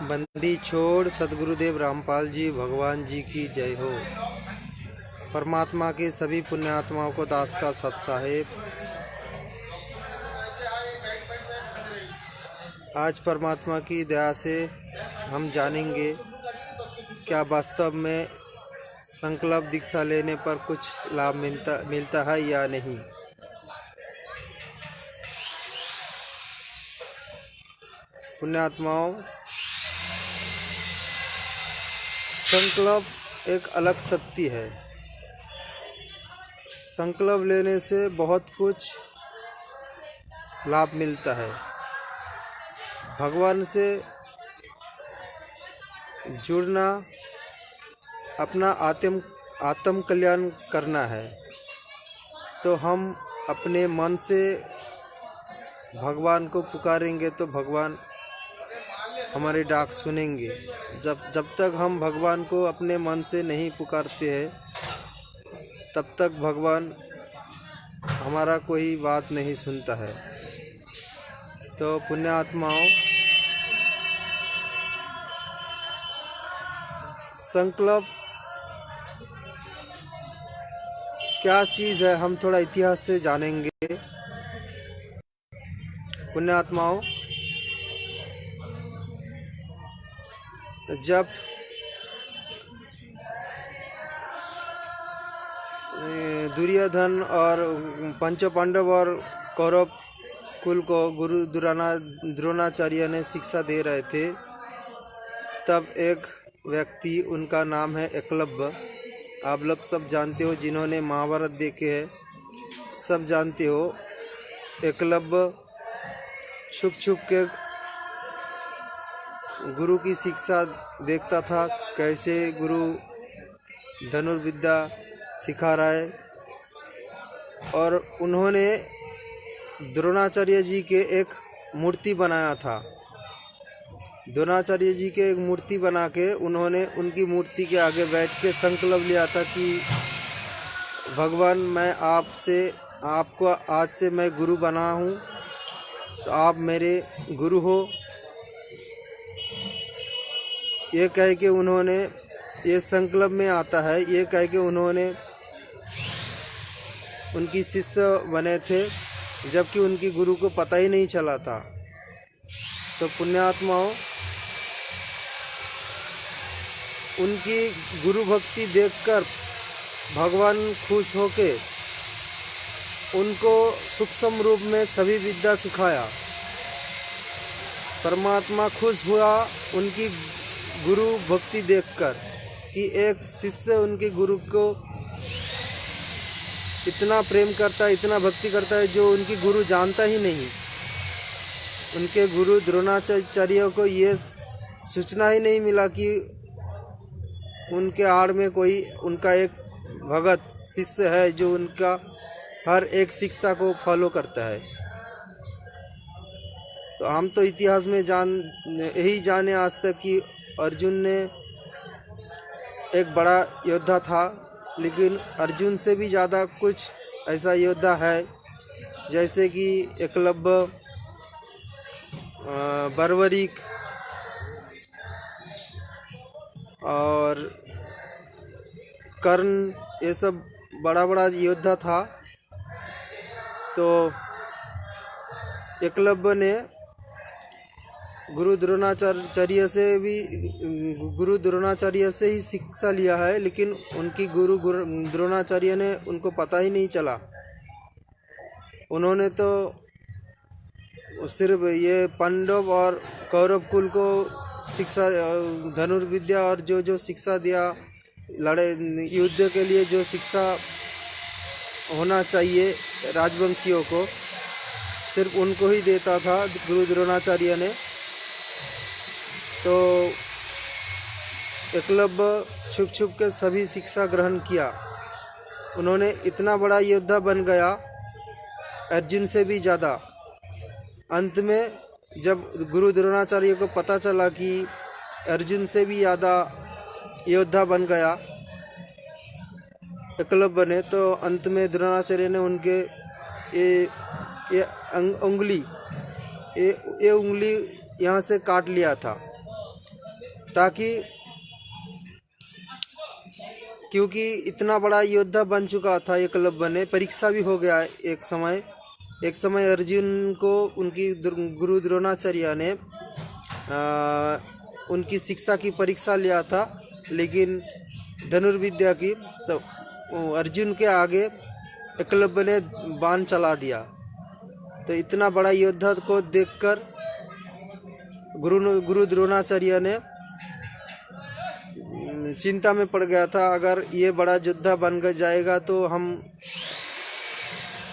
बंदी छोड़ सद्गुरुदेव रामपाल जी भगवान जी की जय हो। परमात्मा के सभी पुण्यात्माओं को दास का सत साहेब। आज परमात्मा की दया से हम जानेंगे क्या वास्तव में संकल्प दीक्षा लेने पर कुछ लाभ मिलता है या नहीं। पुण्यात्माओं, संकल्प एक अलग शक्ति है। संकल्प लेने से बहुत कुछ लाभ मिलता है। भगवान से जुड़ना, अपना आत्म कल्याण करना है तो हम अपने मन से भगवान को पुकारेंगे तो भगवान हमारे डाक सुनेंगे। जब तक हम भगवान को अपने मन से नहीं पुकारते हैं तब तक भगवान हमारा कोई बात नहीं सुनता है। तो पुण्यात्माओं, संकल्प क्या चीज़ है हम थोड़ा इतिहास से जानेंगे। पुण्यात्माओं, जब दुर्योधन और पंच पांडव और कौरव कुल को गुरु द्रोणाचार्य ने शिक्षा दे रहे थे, तब एक व्यक्ति, उनका नाम है एकलव्य। आप लोग सब जानते हो, जिन्होंने महाभारत देखे हैं सब जानते हो। एकलव्य छुप छुप के गुरु की शिक्षा देखता था, कैसे गुरु धनुर्विद्या सिखा रहा है। और उन्होंने द्रोणाचार्य जी के एक मूर्ति बनाया था। द्रोणाचार्य जी के एक मूर्ति बना के उन्होंने उनकी मूर्ति के आगे बैठ के संकल्प लिया था कि भगवान, मैं आपको आज से मैं गुरु बना हूँ तो आप मेरे गुरु हो। ये कह के उन्होंने, ये संकल्प में आता है, ये कह के उन्होंने उनकी शिष्य बने थे, जबकि उनकी गुरु को पता ही नहीं चला था। तो पुण्यात्माओं, उनकी गुरु भक्ति देखकर भगवान खुश होके उनको सूक्ष्म रूप में सभी विद्या सिखाया। परमात्मा खुश हुआ उनकी गुरु भक्ति देखकर कि एक शिष्य उनके गुरु को इतना प्रेम करता है, इतना भक्ति करता है, जो उनकी गुरु जानता ही नहीं। उनके गुरु द्रोणाचार्य को ये सूचना ही नहीं मिला कि उनके आड़ में कोई उनका एक भगत शिष्य है जो उनका हर एक शिक्षा को फॉलो करता है। तो हम तो इतिहास में यही जाने आज तक कि अर्जुन ने एक बड़ा योद्धा था, लेकिन अर्जुन से भी ज़्यादा कुछ ऐसा योद्धा है, जैसे कि एकलव्य, बर्बरीक और कर्ण, ये सब बड़ा बड़ा योद्धा था। तो एकलव्य ने गुरु द्रोणाचार्य से ही शिक्षा लिया है, लेकिन उनकी गुरु द्रोणाचार्य ने उनको पता ही नहीं चला। उन्होंने तो सिर्फ ये पांडव और कौरव कुल को शिक्षा, धनुर्विद्या और जो शिक्षा दिया, युद्ध के लिए जो शिक्षा होना चाहिए राजवंशियों को, सिर्फ उनको ही देता था गुरु द्रोणाचार्य ने। तो एकलव्य छुप छुप के सभी शिक्षा ग्रहण किया। उन्होंने इतना बड़ा योद्धा बन गया, अर्जुन से भी ज़्यादा। अंत में जब गुरु द्रोणाचार्य को पता चला कि अर्जुन से भी ज़्यादा योद्धा बन गया एकलव्य ने, तो अंत में द्रोणाचार्य ने उनके ये ये उंगली ये उंगली यहाँ से काट लिया था, ताकि क्योंकि इतना बड़ा योद्धा बन चुका था एकलव्य ने, परीक्षा भी हो गया एक समय अर्जुन को उनकी गुरु द्रोणाचार्य ने उनकी शिक्षा की परीक्षा लिया था, लेकिन धनुर्विद्या की, तो अर्जुन के आगे एकलव्य ने बाण चला दिया। तो इतना बड़ा योद्धा को देखकर गुरु द्रोणाचार्य ने चिंता में पड़ गया था, अगर ये बड़ा योद्धा बन जाएगा तो हम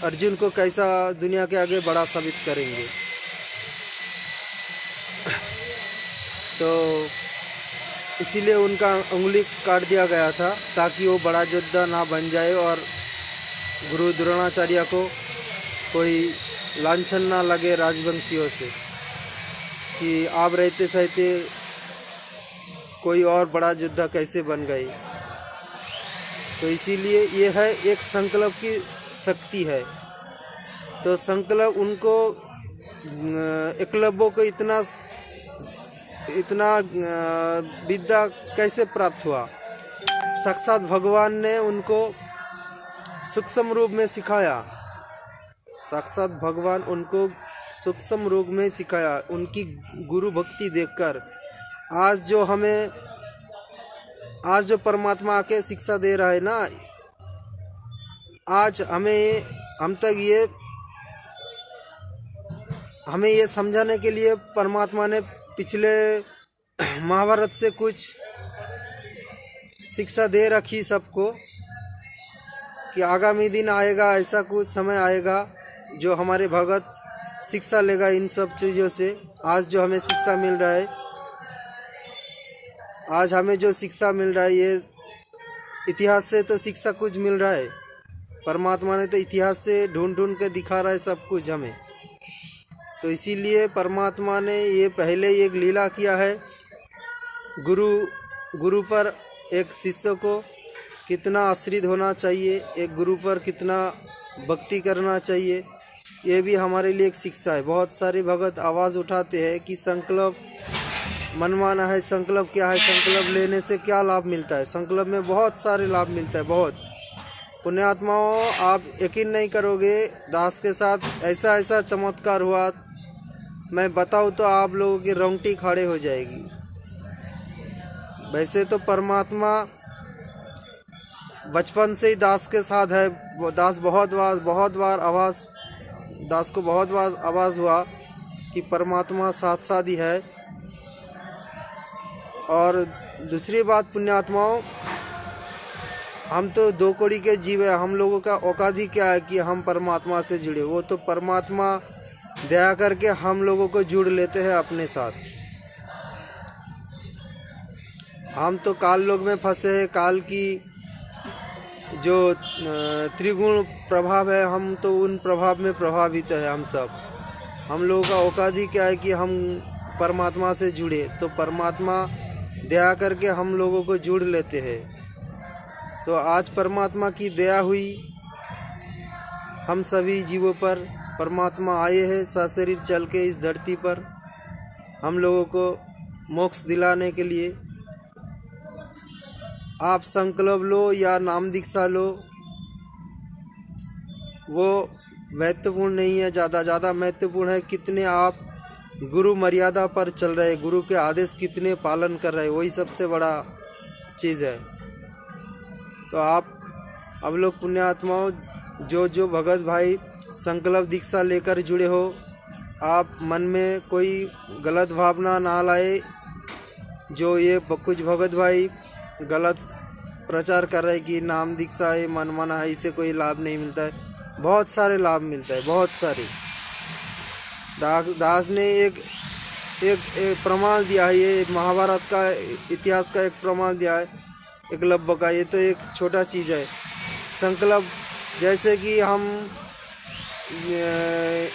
अर्जुन को कैसा दुनिया के आगे बड़ा साबित करेंगे। तो इसीलिए उनका उंगली काट दिया गया था, ताकि वो बड़ा योद्धा ना बन जाए और गुरु द्रोणाचार्य को कोई लांछन ना लगे राजवंशियों से कि आप रहते सहते कोई और बड़ा योद्धा कैसे बन गए। तो इसीलिए ये है एक संकल्प की शक्ति है। तो संकल्प उनको एकलव्य को इतना विद्या कैसे प्राप्त हुआ? साक्षात भगवान ने उनको सूक्ष्म रूप में सिखाया। साक्षात भगवान उनको सूक्ष्म रूप में सिखाया। उनकी गुरु भक्ति देखकर आज जो परमात्मा आके शिक्षा दे रहा है ना, आज हमें ये समझाने के लिए परमात्मा ने पिछले महाभारत से कुछ शिक्षा दे रखी सबको, कि आगामी दिन आएगा, ऐसा कुछ समय आएगा जो हमारे भगत शिक्षा लेगा इन सब चीज़ों से। आज जो हमें शिक्षा मिल रहा है, आज हमें जो शिक्षा मिल रहा है, ये इतिहास से तो शिक्षा कुछ मिल रहा है। परमात्मा ने तो इतिहास से ढूंढ ढूंढ के दिखा रहा है सब कुछ हमें। तो इसीलिए परमात्मा ने ये पहले एक लीला किया है। गुरु पर एक शिष्य को कितना आश्रित होना चाहिए, एक गुरु पर कितना भक्ति करना चाहिए, ये भी हमारे लिए एक शिक्षा है। बहुत सारे भगत आवाज़ उठाते हैं कि संकल्प मनमाना है, संकल्प क्या है, संकल्प लेने से क्या लाभ मिलता है। संकल्प में बहुत सारे लाभ मिलता है, बहुत। पुण्यात्माओं, आप यकीन नहीं करोगे, दास के साथ ऐसा ऐसा चमत्कार हुआ, मैं बताऊँ तो आप लोगों की रोंगटी खड़े हो जाएगी। वैसे तो परमात्मा बचपन से ही दास के साथ है। दास को बहुत बार आवाज़ हुआ कि परमात्मा साथ साथ ही है। और दूसरी बात, पुण्यात्माओं, हम तो दो कौड़ी के जीव है। हम लोगों का औकात ही क्या है कि हम परमात्मा से जुड़े। वो तो परमात्मा दया करके हम लोगों को जुड़ लेते हैं अपने साथ। हम तो काल लोक में फंसे हैं। काल की जो त्रिगुण प्रभाव है, हम तो उन प्रभाव में प्रभावित है हम सब। हम लोगों का औकात ही क्या है कि हम परमात्मा से जुड़े, तो परमात्मा दया करके हम लोगों को जुड़ लेते हैं। तो आज परमात्मा की दया हुई हम सभी जीवों पर। परमात्मा आए हैं सशरीर चल के इस धरती पर हम लोगों को मोक्ष दिलाने के लिए। आप संकल्प लो या नाम दीक्षा लो, वो महत्वपूर्ण नहीं है। ज़्यादा महत्वपूर्ण है कितने आप गुरु मर्यादा पर चल रहे, गुरु के आदेश कितने पालन कर रहे, वही सबसे बड़ा चीज़ है। तो अब लोग पुण्यात्माओं, जो भगत भाई संकल्प दीक्षा लेकर जुड़े हो, आप मन में कोई गलत भावना ना लाए। जो ये कुछ भगत भाई गलत प्रचार कर रहे कि नाम दीक्षा है, मनमाना है, इससे कोई लाभ नहीं मिलता है। बहुत सारे लाभ मिलता है, बहुत सारे। दास ने एक प्रमाण दिया है। ये महाभारत का इतिहास का एक प्रमाण दिया है एकलव्य का। ये तो एक छोटा चीज़ है। संकल्प, जैसे कि हम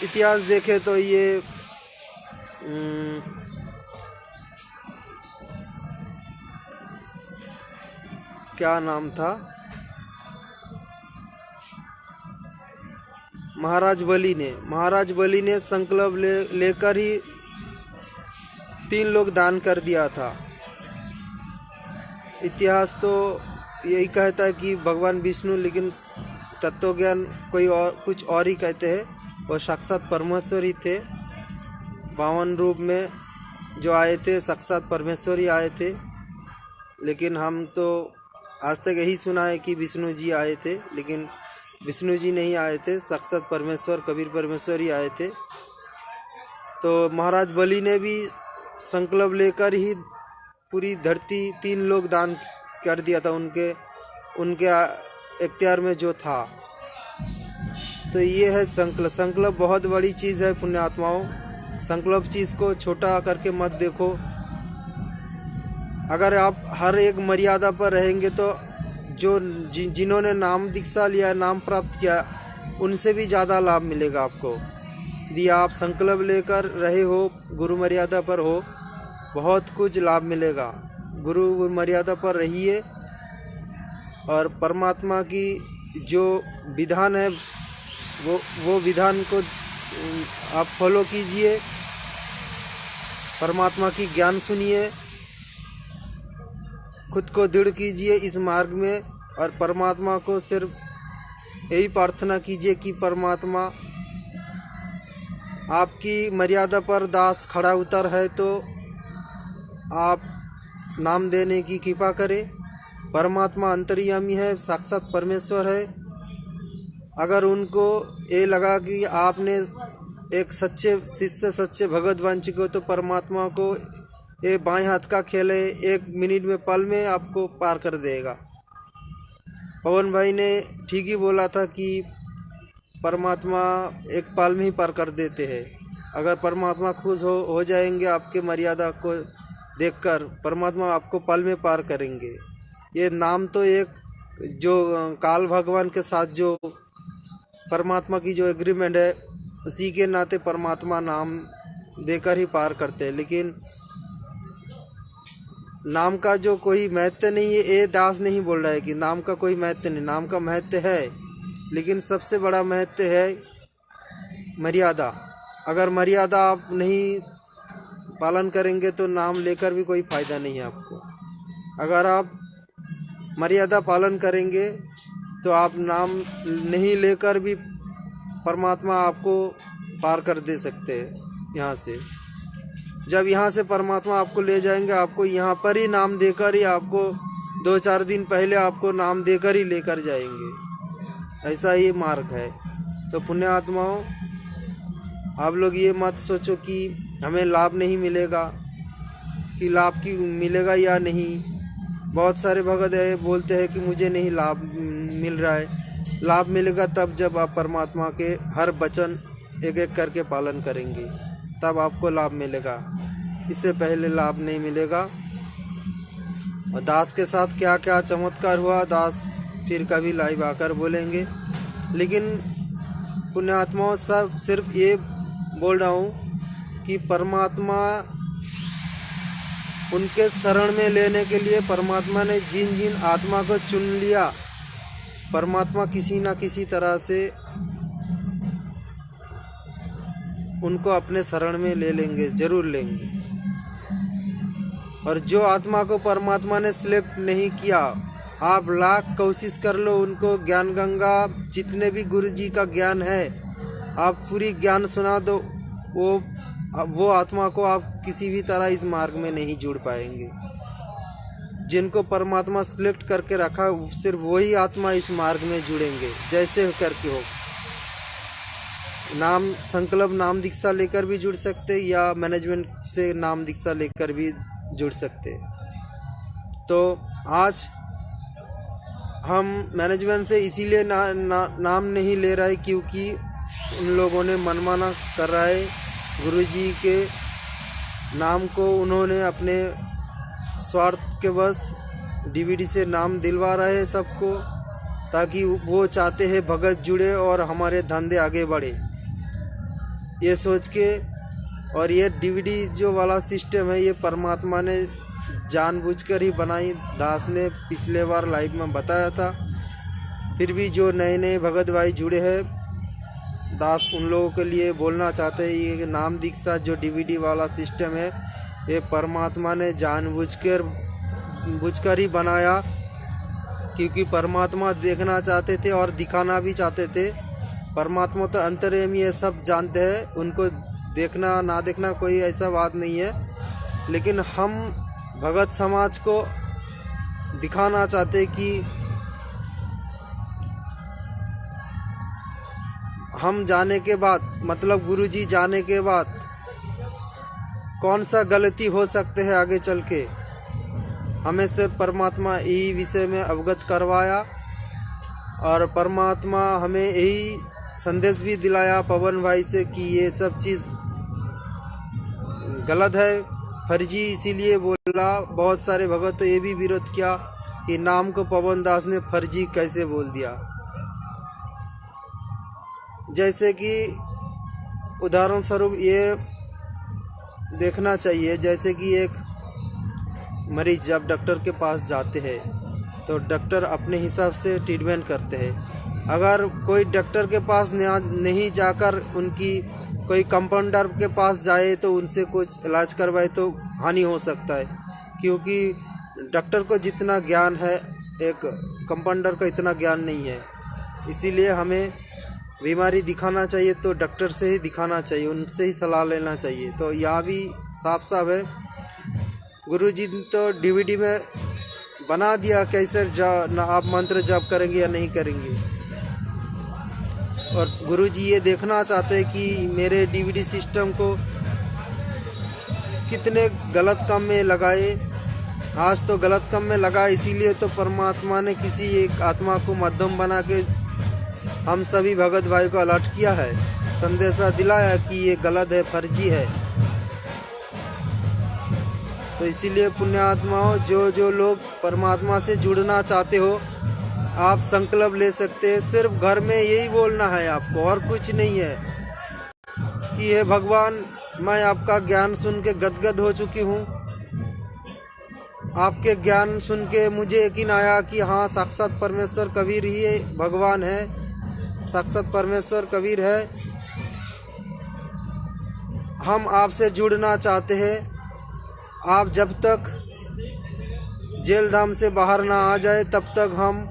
इतिहास देखें तो ये क्या नाम था, महाराज बलि ने संकल्प लेकर ही 3 लोग दान कर दिया था। इतिहास तो यही कहता है कि भगवान विष्णु, लेकिन तत्वज्ञान कोई और कुछ और ही कहते हैं। वो साक्षात परमेश्वर ही थे, 52 रूप में जो आए थे साक्षात परमेश्वर ही आए थे। लेकिन हम तो आज तक यही सुना है कि विष्णु जी आए थे, लेकिन विष्णु जी नहीं आए थे, साक्षात परमेश्वर कबीर परमेश्वर ही आए थे। तो महाराज बलि ने भी संकल्प लेकर ही पूरी धरती 3 लोग दान कर दिया था, उनके इख्तियार में जो था। तो ये है संकल्प बहुत बड़ी चीज़ है पुण्यात्माओं। संकल्प चीज़ को छोटा करके मत देखो। अगर आप हर एक मर्यादा पर रहेंगे तो जिन्होंने नाम दीक्षा लिया, नाम प्राप्त किया, उनसे भी ज़्यादा लाभ मिलेगा आपको। यदि आप संकल्प लेकर रहे हो, गुरु मर्यादा पर हो, बहुत कुछ लाभ मिलेगा। गुरु मर्यादा पर रहिए और परमात्मा की जो विधान है वो विधान को आप फॉलो कीजिए। परमात्मा की ज्ञान सुनिए, खुद को दृढ़ कीजिए इस मार्ग में, और परमात्मा को सिर्फ यही प्रार्थना कीजिए कि परमात्मा आपकी मर्यादा पर दास खड़ा उतर है तो आप नाम देने की कृपा करें। परमात्मा अंतर्यामी है, साक्षात परमेश्वर है। अगर उनको ये लगा कि आपने एक सच्चे शिष्य, सच्चे भगवत वांछिक हो, तो परमात्मा को ये बाएं हाथ का खेल है, 1 मिनट में, पल में आपको पार कर देगा। पवन भाई ने ठीक ही बोला था कि परमात्मा एक पल में ही पार कर देते हैं। अगर परमात्मा खुश हो जाएंगे आपके मर्यादा को देखकर, परमात्मा आपको पल में पार करेंगे। ये नाम तो एक जो काल भगवान के साथ जो परमात्मा की जो एग्रीमेंट है, उसी के नाते परमात्मा नाम देकर ही पार करते हैं। लेकिन नाम का जो कोई महत्व नहीं है, ये दास नहीं बोल रहा है कि नाम का कोई महत्व नहीं। नाम का महत्व है, लेकिन सबसे बड़ा महत्व है मर्यादा। अगर मर्यादा आप नहीं पालन करेंगे तो नाम लेकर भी कोई फ़ायदा नहीं है आपको। अगर आप मर्यादा पालन करेंगे तो आप नाम नहीं लेकर भी परमात्मा आपको पार कर दे सकते हैं यहाँ से। जब यहाँ से परमात्मा आपको ले जाएंगे, आपको यहाँ पर ही नाम देकर ही, आपको 2-4 दिन पहले आपको नाम देकर ही लेकर जाएंगे। ऐसा ही मार्ग है। तो पुण्यात्माओं, आप लोग ये मत सोचो कि हमें लाभ नहीं मिलेगा, कि लाभ की मिलेगा या नहीं। बहुत सारे भगत है बोलते हैं कि मुझे नहीं लाभ मिल रहा है। लाभ मिलेगा तब जब आप परमात्मा के हर वचन एक एक करके पालन करेंगे, तब आपको लाभ मिलेगा। इससे पहले लाभ नहीं मिलेगा। और दास के साथ क्या क्या चमत्कार हुआ, दास फिर कभी लाइव आकर बोलेंगे। लेकिन पुण्यात्माओं, सब सिर्फ ये बोल रहा हूँ कि परमात्मा उनके शरण में लेने के लिए परमात्मा ने जिन जिन आत्मा को चुन लिया, परमात्मा किसी ना किसी तरह से उनको अपने शरण में ले लेंगे, जरूर लेंगे। और जो आत्मा को परमात्मा ने सिलेक्ट नहीं किया, आप लाख कोशिश कर लो उनको ज्ञान गंगा, जितने भी गुरु जी का ज्ञान है, आप पूरी ज्ञान सुना दो, वो आत्मा को आप किसी भी तरह इस मार्ग में नहीं जुड़ पाएंगे। जिनको परमात्मा सिलेक्ट करके रखा, सिर्फ वही आत्मा इस मार्ग में जुड़ेंगे, जैसे करके हो। नाम संकल्प, नाम दीक्षा लेकर भी जुड़ सकते, या मैनेजमेंट से नाम दीक्षा लेकर भी जुड़ सकते। तो आज हम मैनेजमेंट से इसीलिए नाम नहीं ले रहे क्योंकि उन लोगों ने मनमाना कर रहा है। गुरुजी के नाम को उन्होंने अपने स्वार्थ के बस डीवीडी से नाम दिलवा रहे हैं सबको, ताकि वो चाहते हैं भगत जुड़े और हमारे धंधे आगे बढ़े, ये सोच के। और ये डीवीडी जो वाला सिस्टम है, ये परमात्मा ने जानबूझकर ही बनाई। दास ने पिछले बार लाइव में बताया था। फिर भी जो नए नए भगत भाई जुड़े हैं, दास उन लोगों के लिए बोलना चाहते हैं, ये नाम दीक्षा जो डीवीडी वाला सिस्टम है, ये परमात्मा ने जानबूझकर ही बनाया, क्योंकि परमात्मा देखना चाहते थे और दिखाना भी चाहते थे। परमात्मा तो अंतर्यामी है, सब जानते हैं, उनको देखना ना देखना कोई ऐसा बात नहीं है, लेकिन हम भगत समाज को दिखाना चाहते कि हम जाने के बाद, मतलब गुरुजी जाने के बाद कौन सा गलती हो सकते हैं आगे चल के, हमें से परमात्मा यही विषय में अवगत करवाया। और परमात्मा हमें यही संदेश भी दिलाया पवन भाई से कि ये सब चीज़ गलत है, फर्जी, इसीलिए बोला। बहुत सारे भगत ये भी विरोध किया कि नाम को पवन दास ने फर्जी कैसे बोल दिया। जैसे कि उदाहरण स्वरूप ये देखना चाहिए, जैसे कि एक मरीज जब डॉक्टर के पास जाते हैं तो डॉक्टर अपने हिसाब से ट्रीटमेंट करते हैं। अगर कोई डॉक्टर के पास नहीं जाकर उनकी कोई कंपाउंडर के पास जाए तो उनसे कुछ इलाज करवाए तो हानि हो सकता है, क्योंकि डॉक्टर को जितना ज्ञान है एक कंपाउंडर को इतना ज्ञान नहीं है। इसीलिए हमें बीमारी दिखाना चाहिए तो डॉक्टर से ही दिखाना चाहिए, उनसे ही सलाह लेना चाहिए। तो यहाँ भी साफ साफ है, गुरुजी ने तो डीवीडी में बना दिया कैसे आप मंत्र जप करेंगे या नहीं करेंगे। और गुरुजी ये देखना चाहते हैं कि मेरे डीवीडी सिस्टम को कितने गलत काम में लगाए। आज तो गलत काम में लगा, इसीलिए तो परमात्मा ने किसी एक आत्मा को माध्यम बना के हम सभी भगत भाई को अलर्ट किया है, संदेशा दिलाया कि ये गलत है, फर्जी है। तो इसीलिए पुण्यात्माओं, जो लोग परमात्मा से जुड़ना चाहते हो, आप संकल्प ले सकते हैं। सिर्फ घर में यही बोलना है आपको, और कुछ नहीं है कि हे भगवान, मैं आपका ज्ञान सुन के गदगद हो चुकी हूँ। आपके ज्ञान सुन के मुझे यकीन आया कि हाँ, साक्षात परमेश्वर कबीर ही भगवान है, साक्षात परमेश्वर कबीर है। हम आपसे जुड़ना चाहते हैं। आप जब तक जेल धाम से बाहर ना आ जाए तब तक हम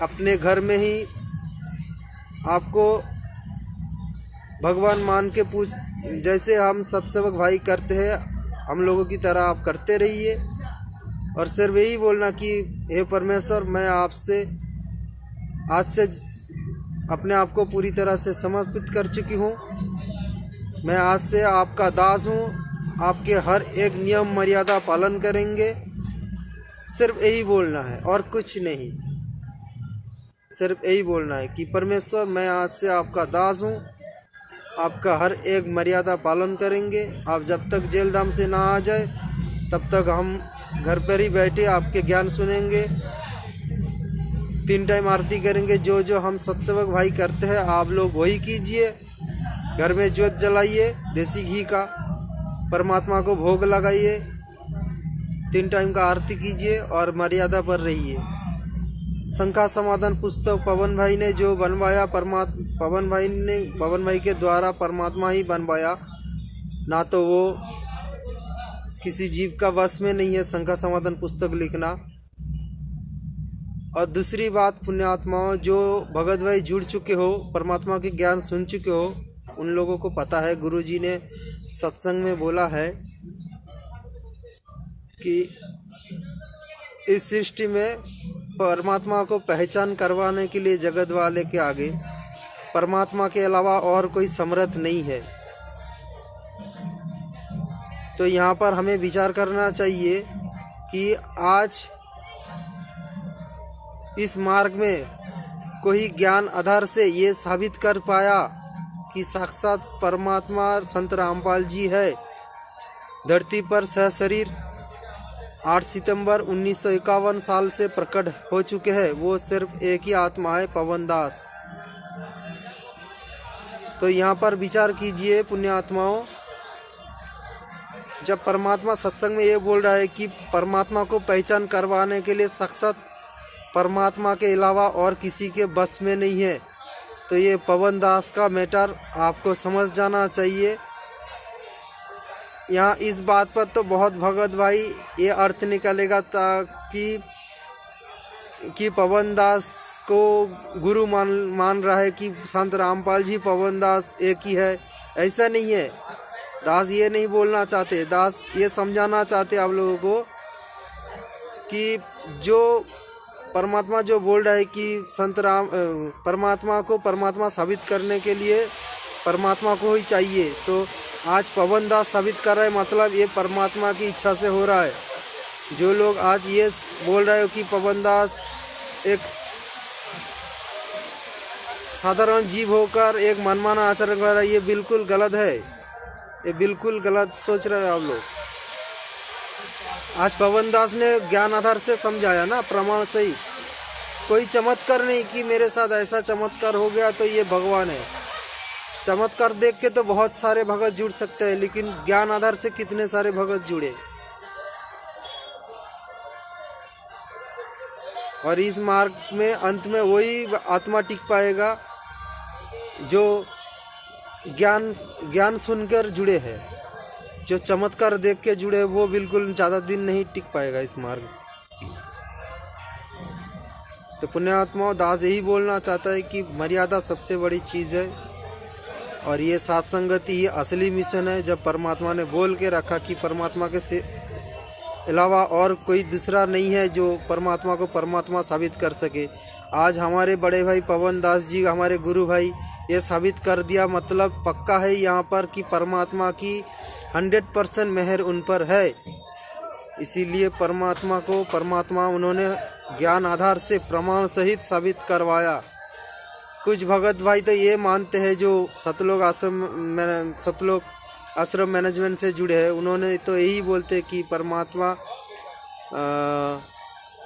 अपने घर में ही आपको भगवान मान के जैसे हम सत्सेवक भाई करते हैं, हम लोगों की तरह आप करते रहिए। और सिर्फ यही बोलना कि हे परमेश्वर, मैं आपसे आज से अपने आप को पूरी तरह से समर्पित कर चुकी हूँ। मैं आज से आपका दास हूँ, आपके हर एक नियम मर्यादा पालन करेंगे। सिर्फ यही बोलना है और कुछ नहीं, सिर्फ यही बोलना है कि परमेश्वर, मैं आज से आपका दास हूँ, आपका हर एक मर्यादा पालन करेंगे। आप जब तक जेल धाम से ना आ जाए तब तक हम घर पर ही बैठे आपके ज्ञान सुनेंगे, 3 टाइम आरती करेंगे। जो हम सत्सेवक भाई करते हैं आप लोग वही कीजिए। घर में ज्योत जलाइए देसी घी का, परमात्मा को भोग लगाइए, 3 टाइम का आरती कीजिए और मर्यादा पर रहिए। शंका समाधान पुस्तक पवन भाई ने जो बनवाया, पवन भाई के द्वारा परमात्मा ही बनवाया, ना तो वो किसी जीव का वश में नहीं है शंका समाधान पुस्तक लिखना। और दूसरी बात, पुण्यात्माओं, जो भगत भाई जुड़ चुके हो, परमात्मा के ज्ञान सुन चुके हो, उन लोगों को पता है, गुरुजी ने सत्संग में बोला है कि इस सृष्टि में परमात्मा को पहचान करवाने के लिए जगत वाले के आगे परमात्मा के अलावा और कोई समर्थ नहीं है। तो यहाँ पर हमें विचार करना चाहिए कि आज इस मार्ग में कोई ज्ञान आधार से ये साबित कर पाया कि साक्षात परमात्मा संत रामपाल जी है, धरती पर सशरीर 8 सितंबर 1951 साल से प्रकट हो चुके हैं। वो सिर्फ एक ही आत्मा है, पवन दास। तो यहाँ पर विचार कीजिए पुण्यात्माओं, जब परमात्मा सत्संग में ये बोल रहा है कि परमात्मा को पहचान करवाने के लिए साक्षात परमात्मा के अलावा और किसी के बस में नहीं है, तो ये पवन दास का मैटर आपको समझ जाना चाहिए। यहाँ इस बात पर तो बहुत भगत भाई ये अर्थ निकलेगा कि पवन दास को गुरु मान रहा है कि संत रामपाल जी पवन दास एक ही है। ऐसा नहीं है। दास ये नहीं बोलना चाहते, दास ये समझाना चाहते आप लोगों को कि जो परमात्मा जो बोल रहा है कि संत राम परमात्मा को परमात्मा साबित करने के लिए परमात्मा को ही चाहिए। तो आज पवन दास साबित कर रहा है, मतलब ये परमात्मा की इच्छा से हो रहा है। जो लोग आज ये बोल रहे हो कि पवन दास एक साधारण जीव होकर एक मनमाना आचरण कर रहा है, ये बिल्कुल गलत है। ये बिल्कुल गलत सोच रहे हो आप लोग। आज पवन दास ने ज्ञान आधार से समझाया ना, प्रमाण से ही। कोई चमत्कार नहीं कि मेरे साथ ऐसा चमत्कार हो गया तो ये भगवान है। चमत्कार देख के तो बहुत सारे भगत जुड़ सकते हैं, लेकिन ज्ञान आधार से कितने सारे भगत जुड़े। और इस मार्ग में अंत में वही आत्मा टिक पाएगा जो ज्ञान सुनकर जुड़े हैं। जो चमत्कार देख के जुड़े वो बिल्कुल ज़्यादा दिन नहीं टिक पाएगा इस मार्ग। तो पुण्यात्माओं, दास यही बोलना चाहता है कि मर्यादा सबसे बड़ी चीज़ है और ये साथ संगति ही असली मिशन है। जब परमात्मा ने बोल के रखा कि परमात्मा के से अलावा और कोई दूसरा नहीं है जो परमात्मा को परमात्मा साबित कर सके। आज हमारे बड़े भाई पवन दास जी, हमारे गुरु भाई, ये साबित कर दिया। मतलब पक्का है यहाँ पर कि परमात्मा की 100% मेहर उन पर है। इसीलिए परमात्मा को परमात्मा उन्होंने ज्ञान आधार से प्रमाण सहित साबित करवाया। कुछ भगत भाई तो ये मानते हैं जो सतलोक आश्रम मैनेजमेंट से जुड़े हैं, उन्होंने तो यही बोलते कि परमात्मा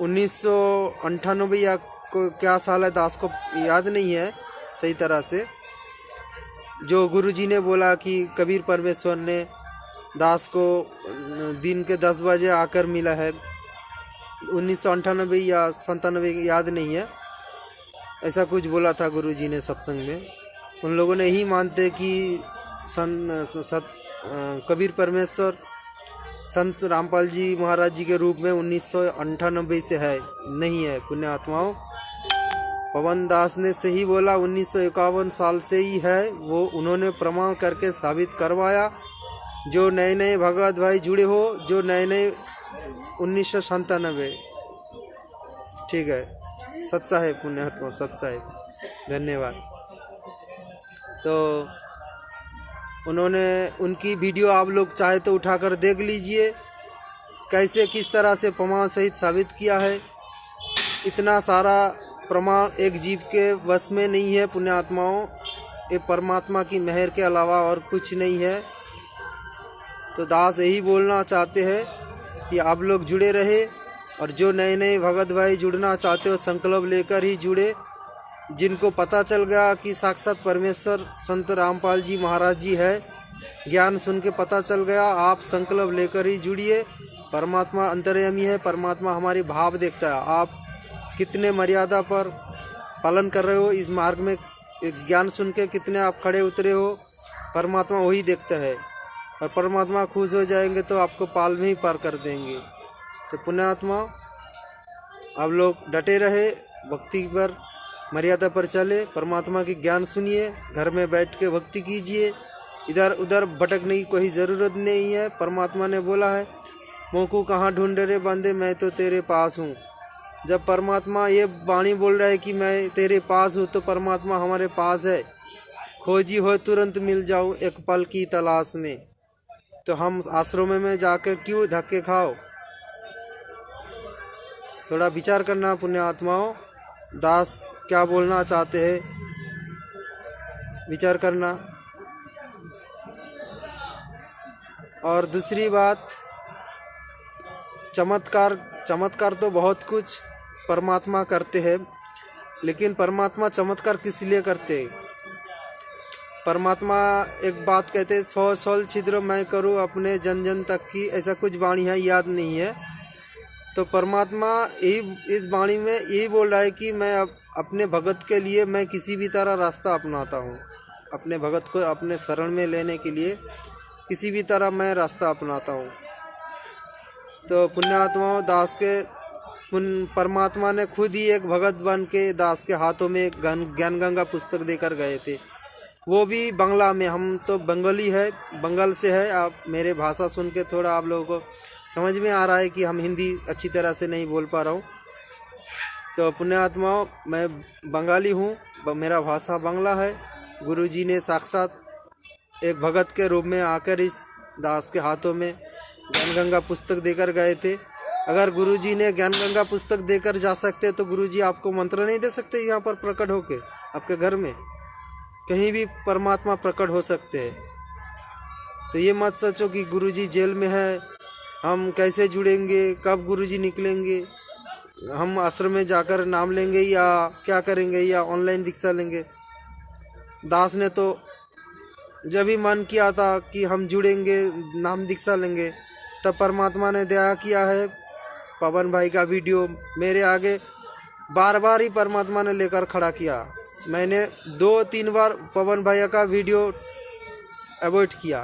1998 या क्या साल है, दास को याद नहीं है सही तरह से, जो गुरुजी ने बोला कि कबीर परमेश्वर ने दास को दिन के 10 बजे आकर मिला है। 1998 या 97 याद नहीं है, ऐसा कुछ बोला था गुरुजी ने सत्संग में। उन लोगों ने यही मानते कि कबीर परमेश्वर संत रामपाल जी महाराज जी के रूप में 1998 से है, नहीं है। पुण्य आत्माओं, पवन दास ने सही बोला, 1951 साल से ही है। वो उन्होंने प्रमाण करके साबित करवाया। जो नए नए भगत भाई जुड़े हो, जो नए 1997, ठीक है, सच्चा है पुण्यात्मा, सच्चा है। धन्यवाद। तो उन्होंने उनकी वीडियो आप लोग चाहे तो उठाकर देख लीजिए, कैसे किस तरह से प्रमाण सहित साबित किया है। इतना सारा प्रमाण एक जीव के वश में नहीं है पुण्यात्माओं, ये परमात्मा की मेहर के अलावा और कुछ नहीं है। तो दास यही बोलना चाहते हैं कि आप लोग जुड़े रहे, और जो नए नए भगत भाई जुड़ना चाहते हो संकल्प लेकर ही जुड़े। जिनको पता चल गया कि साक्षात परमेश्वर संत रामपाल जी महाराज जी है, ज्ञान सुन के पता चल गया, आप संकल्प लेकर ही जुड़िए। परमात्मा अंतर्यामी है, परमात्मा हमारी भाव देखता है। आप कितने मर्यादा पर पालन कर रहे हो, इस मार्ग में ज्ञान सुन के कितने आप खड़े उतरे हो, परमात्मा वही देखता है। और परमात्मा खुश हो जाएंगे तो आपको पाल में ही पार कर देंगे। तो पुण्यात्मा, आप लोग डटे रहे, भक्ति पर मर्यादा पर चले, परमात्मा की ज्ञान सुनिए, घर में बैठ के भक्ति कीजिए, इधर उधर भटकने की कोई ज़रूरत नहीं है। परमात्मा ने बोला है, मोकू कहाँ ढूंढे रे बंदे, मैं तो तेरे पास हूँ। जब परमात्मा ये वाणी बोल रहा है कि मैं तेरे पास हूँ, तो परमात्मा हमारे पास है। खोजी हो तुरंत मिल जाऊँ एक पल की तलाश में। तो हम आश्रम में जाकर क्यों धक्के खाओ? थोड़ा विचार करना पुण्यात्माओं, दास क्या बोलना चाहते हैं, विचार करना। और दूसरी बात, चमत्कार तो बहुत कुछ परमात्मा करते हैं, लेकिन परमात्मा चमत्कार किस लिए करते हैं? परमात्मा एक बात कहते हैं, 100 छिद्र मैं करूँ अपने जन जन तक की, ऐसा कुछ वाणी है, याद नहीं है। तो परमात्मा यही इस वाणी में यही बोल रहा है कि मैं अब अपने भगत के लिए मैं किसी भी तरह रास्ता अपनाता हूँ। अपने भगत को अपने शरण में लेने के लिए किसी भी तरह मैं रास्ता अपनाता हूँ। तो पुण्यात्माओं, दास के परमात्मा ने खुद ही एक भगत बन के दास के हाथों में एक ज्ञान गंगा पुस्तक देकर गए थे, वो भी बांग्ला में। हम तो बंगाली है, बंगाल से है। आप मेरे भाषा सुन के थोड़ा आप लोगों को समझ में आ रहा है कि हम हिंदी अच्छी तरह से नहीं बोल पा रहा हूँ। तो पुण्यात्माओं, मैं बंगाली हूँ, मेरा भाषा बांग्ला है। गुरुजी ने साक्षात एक भगत के रूप में आकर इस दास के हाथों में ज्ञान गंगा पुस्तक देकर गए थे। अगर गुरुजी ने ज्ञान गंगा पुस्तक देकर जा सकते तो गुरुजी आपको मंत्र नहीं दे सकते? यहाँ पर प्रकट होके आपके घर में कहीं भी परमात्मा प्रकट हो सकते हैं। तो ये मत सोचो कि गुरुजी जेल में है, हम कैसे जुड़ेंगे, कब गुरुजी निकलेंगे, हम आश्रम में जाकर नाम लेंगे या क्या करेंगे, या ऑनलाइन दीक्षा लेंगे। दास ने तो जब भी मन किया था कि हम जुड़ेंगे, नाम दीक्षा लेंगे, तब परमात्मा ने दया किया है। पवन भाई का वीडियो मेरे आगे बार बार ही परमात्मा ने लेकर खड़ा किया। मैंने 2-3 बार पवन भैया का वीडियो अवॉइड किया,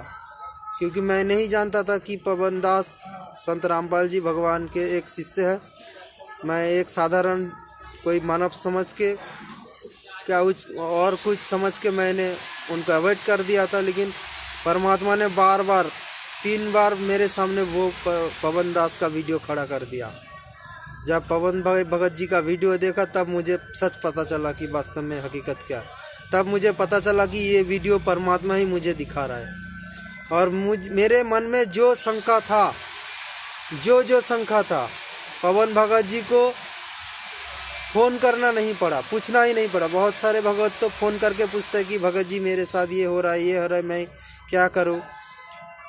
क्योंकि मैं नहीं जानता था कि पवन दास संत रामपाल जी भगवान के एक शिष्य है। मैं एक साधारण कोई मानव समझ के क्या और कुछ समझ के मैंने उनको अवॉइड कर दिया था। लेकिन परमात्मा ने बार बार 3 बार मेरे सामने वो पवन दास का वीडियो खड़ा कर दिया। जब पवन भाई भगत जी का वीडियो देखा तब मुझे सच पता चला कि वास्तव में हकीकत क्या। तब मुझे पता चला कि ये वीडियो परमात्मा ही मुझे दिखा रहा है। और मेरे मन में जो शंका था, जो शंका था, पवन भगत जी को फ़ोन करना नहीं पड़ा, पूछना ही नहीं पड़ा। बहुत सारे भगत तो फ़ोन करके पूछते हैं कि भगत जी मेरे साथ ये हो रहा है, ये हो रहा है, मैं क्या करूं।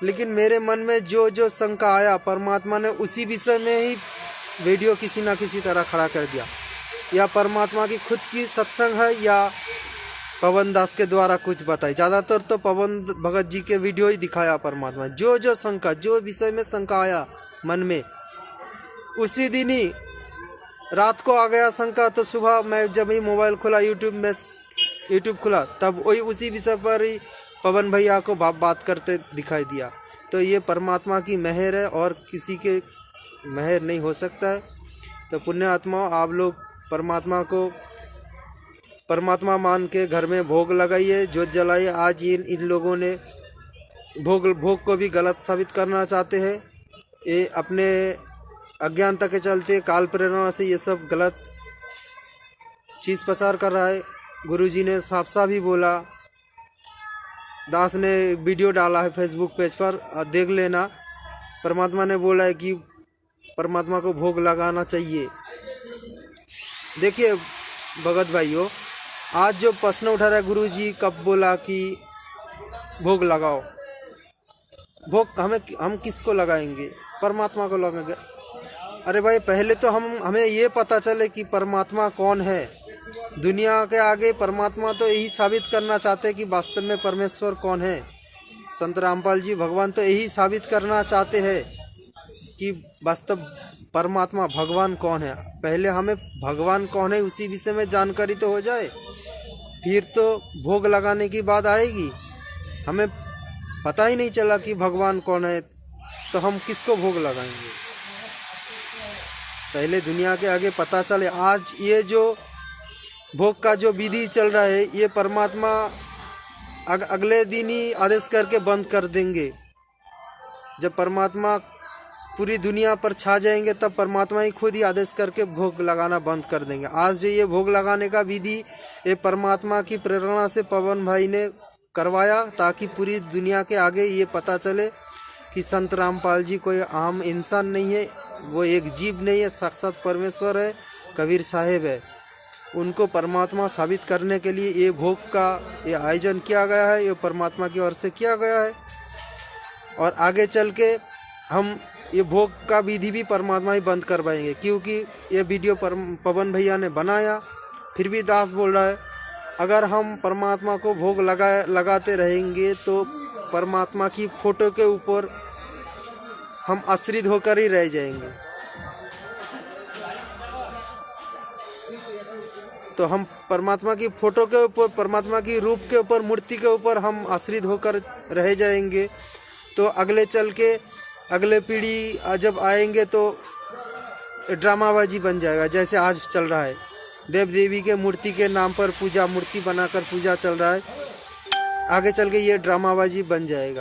लेकिन मेरे मन में जो शंका आया, परमात्मा ने उसी विषय में ही वीडियो किसी ना किसी तरह खड़ा कर दिया। या परमात्मा की खुद की सत्संग है या पवन दास के द्वारा कुछ बताई। ज़्यादातर तो पवन भगत जी के वीडियो ही दिखाया परमात्मा। जो शंका, जो विषय में शंका आया मन में, उसी दिन ही रात को आ गया शंका। तो सुबह मैं जब ही मोबाइल खोला, यूट्यूब खुला, तब वही उसी विषय पर ही पवन भैया को बात करते दिखाई दिया। तो ये परमात्मा की मेहर है और किसी के मेहर नहीं हो सकता है। तो पुण्य आत्माओं, आप लोग परमात्मा को परमात्मा मान के घर में भोग लगाइए, ज्योत जलाइए। आज इन लोगों ने भोग को भी गलत साबित करना चाहते हैं। ये अपने अज्ञानता के चलते, काल प्रेरणा से ये सब गलत चीज़ प्रसार कर रहा है। गुरुजी ने साफ साफ ही बोला, दास ने वीडियो डाला है फेसबुक पेज पर, देख लेना। परमात्मा ने बोला है कि परमात्मा को भोग लगाना चाहिए। देखिए भगत भाइयों, आज जो प्रश्न उठा रहा है, गुरुजी कब बोला कि भोग लगाओ? भोग हम किसको लगाएंगे? परमात्मा को लगाएंगे। अरे भाई, पहले तो हमें ये पता चले कि परमात्मा कौन है। दुनिया के आगे परमात्मा तो यही साबित करना चाहते हैं कि वास्तव में परमेश्वर कौन है। संत रामपाल जी भगवान तो यही साबित करना चाहते हैं कि वास्तव परमात्मा भगवान कौन है। पहले हमें भगवान कौन है उसी विषय में जानकारी तो हो जाए, फिर तो भोग लगाने की बात आएगी। हमें पता ही नहीं चला कि भगवान कौन है, तो हम किसको भोग लगाएंगे? पहले दुनिया के आगे पता चले। आज ये जो भोग का जो विधि चल रहा है, ये परमात्मा अगले दिन ही आदेश करके बंद कर देंगे। जब परमात्मा पूरी दुनिया पर छा जाएंगे, तब परमात्मा ही खुद ही आदेश करके भोग लगाना बंद कर देंगे। आज जो ये भोग लगाने का विधि, ये परमात्मा की प्रेरणा से पवन भाई ने करवाया, ताकि पूरी दुनिया के आगे ये पता चले कि संत रामपाल जी कोई आम इंसान नहीं है, वो एक जीव नहीं है, साक्षात परमेश्वर है, कबीर साहेब है। उनको परमात्मा साबित करने के लिए ये भोग का ये आयोजन किया गया है, ये परमात्मा की ओर से किया गया है। और आगे चल के हम ये भोग का विधि भी परमात्मा ही बंद करवाएंगे, क्योंकि ये वीडियो पवन भैया ने बनाया। फिर भी दास बोल रहा है, अगर हम परमात्मा को भोग लगाते रहेंगे तो परमात्मा की फ़ोटो के ऊपर हम आश्रित होकर ही रह जाएंगे। तो हम परमात्मा की फोटो के ऊपर, परमात्मा की रूप के ऊपर, मूर्ति के ऊपर हम आश्रित होकर रह जाएंगे, तो अगले चल के अगले पीढ़ी जब आएंगे तो ड्रामाबाजी बन जाएगा। जैसे आज चल रहा है, देव देवी के मूर्ति के नाम पर पूजा, मूर्ति बनाकर पूजा चल रहा है, आगे चल के ये ड्रामाबाजी बन जाएगा।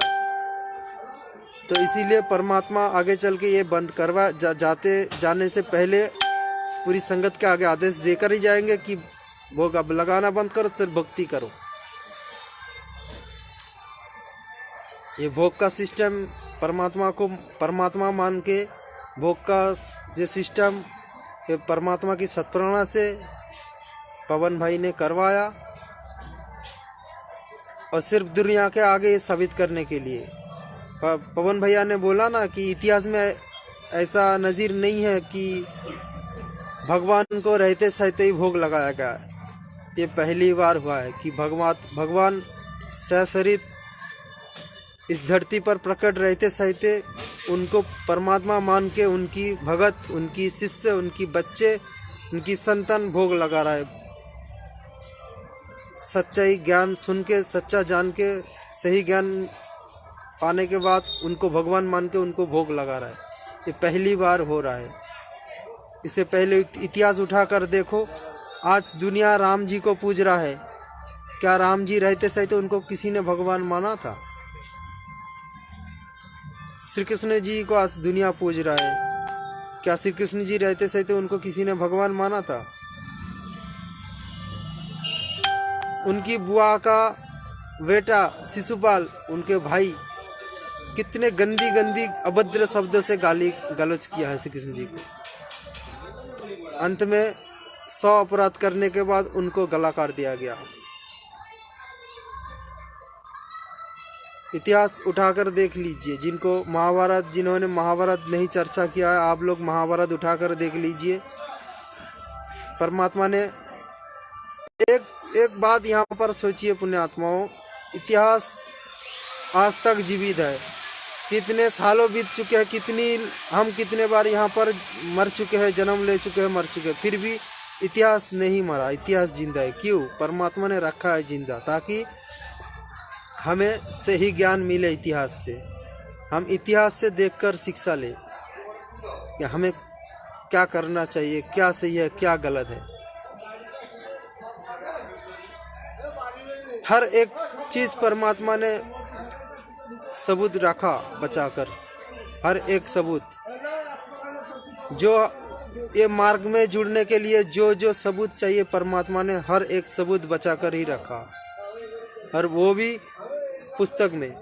तो इसीलिए परमात्मा आगे चल के ये बंद करवा जाने से पहले पूरी संगत के आगे आदेश देकर ही जाएंगे कि भोग अब लगाना बंद करो, सिर्फ भक्ति करो। ये भोग का सिस्टम परमात्मा को परमात्मा मान के भोग का जो सिस्टम ये परमात्मा की सत्प्रेरणा से पवन भाई ने करवाया, और सिर्फ दुनिया के आगे ये साबित करने के लिए। पवन भैया ने बोला ना कि इतिहास में ऐसा नज़ीर नहीं है कि भगवान को रहते सहते ही भोग लगाया गया। ये पहली बार हुआ है कि भगवान सशरीर इस धरती पर प्रकट रहते सहते उनको परमात्मा मान के उनकी भगत, उनकी शिष्य, उनकी बच्चे, उनकी संतान भोग लगा रहा है। सच्चाई ज्ञान सुन के, सच्चा जान के, सही ज्ञान पाने के बाद उनको भगवान मान के उनको भोग लगा रहा है। ये पहली बार हो रहा है। इससे पहले इतिहास उठाकर देखो, आज दुनिया राम जी को पूज रहा है। क्या राम जी रहते सहते उनको किसी ने भगवान माना था? श्री कृष्ण जी को आज दुनिया पूज रहा है। क्या श्री कृष्ण जी रहते सहते उनको किसी ने भगवान माना था? उनकी बुआ का बेटा शिशुपाल, उनके भाई, कितने गंदी गंदी अभद्र शब्दों से गाली गलौज किया है श्री कृष्ण जी को। अंत में 100 अपराध करने के बाद उनको गला काट दिया गया। इतिहास उठाकर देख लीजिए। जिन्होंने महाभारत नहीं चर्चा किया है, आप लोग महाभारत उठाकर देख लीजिए। परमात्मा ने एक बात यहाँ पर सोचिए पुण्यात्माओं, इतिहास आज तक जीवित है। कितने सालों बीत चुके हैं, हम कितने बार यहाँ पर मर चुके हैं, जन्म ले चुके हैं, मर चुके हैं, फिर भी इतिहास नहीं मरा, इतिहास जिंदा है। क्यों? परमात्मा ने रखा है जिंदा, ताकि हमें सही ज्ञान मिले इतिहास से। हम इतिहास से देखकर शिक्षा ले कि हमें क्या करना चाहिए, क्या सही है, क्या गलत है। हर एक चीज़ परमात्मा ने सबूत रखा बचाकर, हर एक सबूत। जो ये मार्ग में जुड़ने के लिए जो सबूत चाहिए, परमात्मा ने हर एक सबूत बचाकर ही रखा, और वो भी पुस्तक में।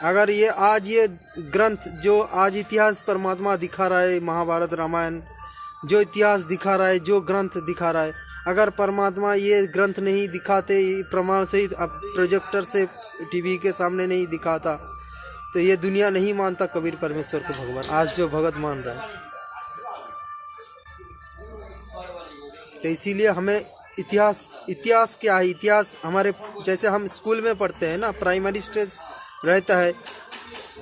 अगर ये ग्रंथ जो आज इतिहास परमात्मा दिखा रहा है, महाभारत रामायण जो इतिहास दिखा रहा है, जो ग्रंथ दिखा रहा है, अगर परमात्मा ये ग्रंथ नहीं दिखाते, प्रमाण सहित अब प्रोजेक्टर से टीवी के सामने नहीं दिखाता, तो ये दुनिया नहीं मानता कबीर परमेश्वर को भगवान, आज जो भगत मान रहा है। तो इसीलिए हमें इतिहास क्या है? इतिहास हमारे, जैसे हम स्कूल में पढ़ते हैं ना, प्राइमरी स्टेज रहता है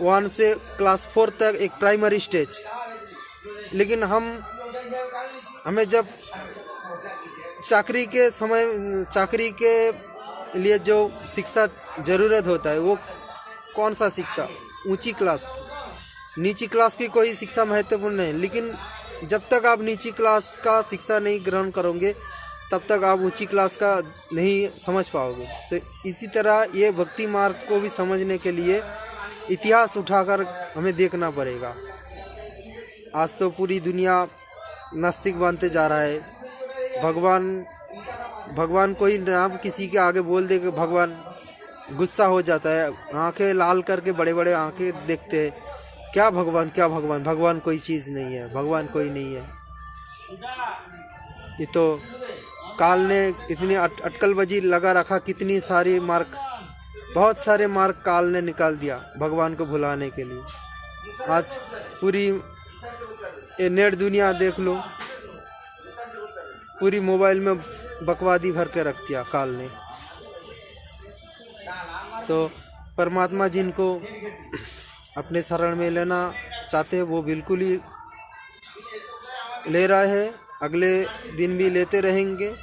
1 से क्लास 4 तक एक प्राइमरी स्टेज। लेकिन हमें जब चाकरी के लिए जो शिक्षा ज़रूरत होता है, वो कौन सा शिक्षा? ऊंची क्लास की। नीची क्लास की कोई शिक्षा महत्वपूर्ण नहीं, लेकिन जब तक आप नीची क्लास का शिक्षा नहीं ग्रहण करोगे, तब तक आप ऊंची क्लास का नहीं समझ पाओगे। तो इसी तरह ये भक्ति मार्ग को भी समझने के लिए इतिहास उठाकर हमें देखना पड़ेगा। आज तो पूरी दुनिया नास्तिक बनते जा रहा है। भगवान कोई नाम किसी के आगे बोल दे कि भगवान गुस्सा हो जाता है, आंखें लाल करके बड़े बड़े आंखें देखते हैं। क्या भगवान, क्या भगवान? भगवान कोई चीज़ नहीं है, भगवान कोई नहीं है। ये तो काल ने इतनी अटकलबाजी लगा रखा, कितनी सारी मार्ग, बहुत सारे मार्ग काल ने निकाल दिया भगवान को भुलाने के लिए। आज पूरी ये नेट दुनिया देख लो, पूरी मोबाइल में बकवादी भर के रख दिया काल ने। तो परमात्मा जिनको अपने शरण में लेना चाहते हैं, वो बिल्कुल ही ले रहा है। अगले दिन भी लेते रहेंगे।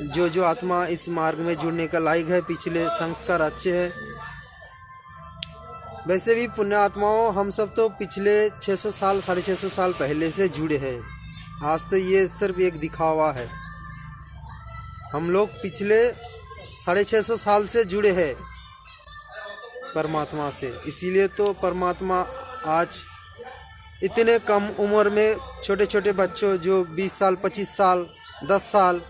जो जो आत्मा इस मार्ग में जुड़ने का लायक है, पिछले संस्कार अच्छे हैं। वैसे भी पुण्य आत्माओं, हम सब तो पिछले 600 साल 650 साल पहले से जुड़े हैं। आज तो ये सिर्फ एक दिखावा है। हम लोग पिछले 650 साल से जुड़े हैं परमात्मा से। इसीलिए तो परमात्मा आज इतने कम उम्र में छोटे छोटे बच्चों जो 20 साल 25 साल 10 साल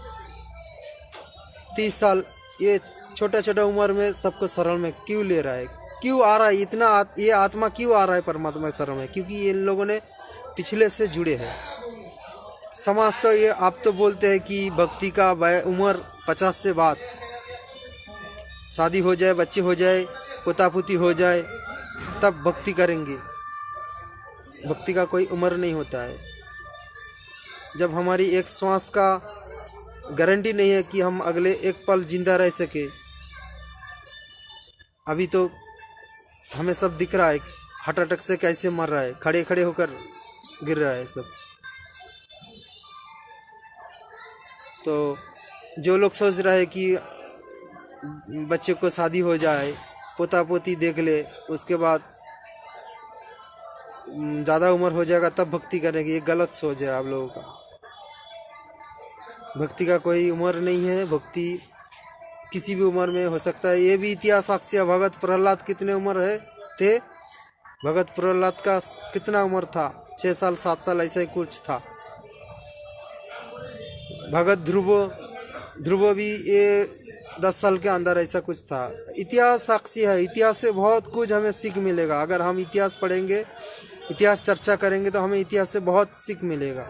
30 साल, ये छोटा छोटा उम्र में सबको शरण में क्यों ले रहा है, क्यों आ रहा है इतना ये आत्मा क्यों आ रहा है परमात्मा शरण में? क्योंकि इन लोगों ने पिछले से जुड़े हैं। समाज तो ये आप तो बोलते हैं कि भक्ति का उम्र 50 से बाद, शादी हो जाए, बच्चे हो जाए, पोता पोती हो जाए, तब भक्ति करेंगे। भक्ति का कोई उम्र नहीं होता है। जब हमारी एक श्वास का गारंटी नहीं है कि हम अगले एक पल जिंदा रह सके। अभी तो हमें सब दिख रहा है, हार्ट अटैक से कैसे मर रहा है, खड़े खड़े होकर गिर रहा है सब। तो जो लोग सोच रहे हैं कि बच्चे को शादी हो जाए, पोता पोती देख ले, उसके बाद ज़्यादा उम्र हो जाएगा तब भक्ति करेंगे, ये गलत सोच है आप लोगों का। भक्ति का कोई उम्र नहीं है। भक्ति किसी भी उम्र में हो सकता है। ये भी इतिहास साक्षी है। भगत प्रहलाद कितने उम्र है थे? भगत प्रहलाद का कितना उम्र था? 6 साल 7 साल ऐसा ही कुछ था। भगत ध्रुव भी ये 10 साल के अंदर ऐसा कुछ था। इतिहास साक्षी है। इतिहास से बहुत कुछ हमें सीख मिलेगा। अगर हम इतिहास पढ़ेंगे, इतिहास चर्चा करेंगे तो हमें इतिहास से बहुत सीख मिलेगा।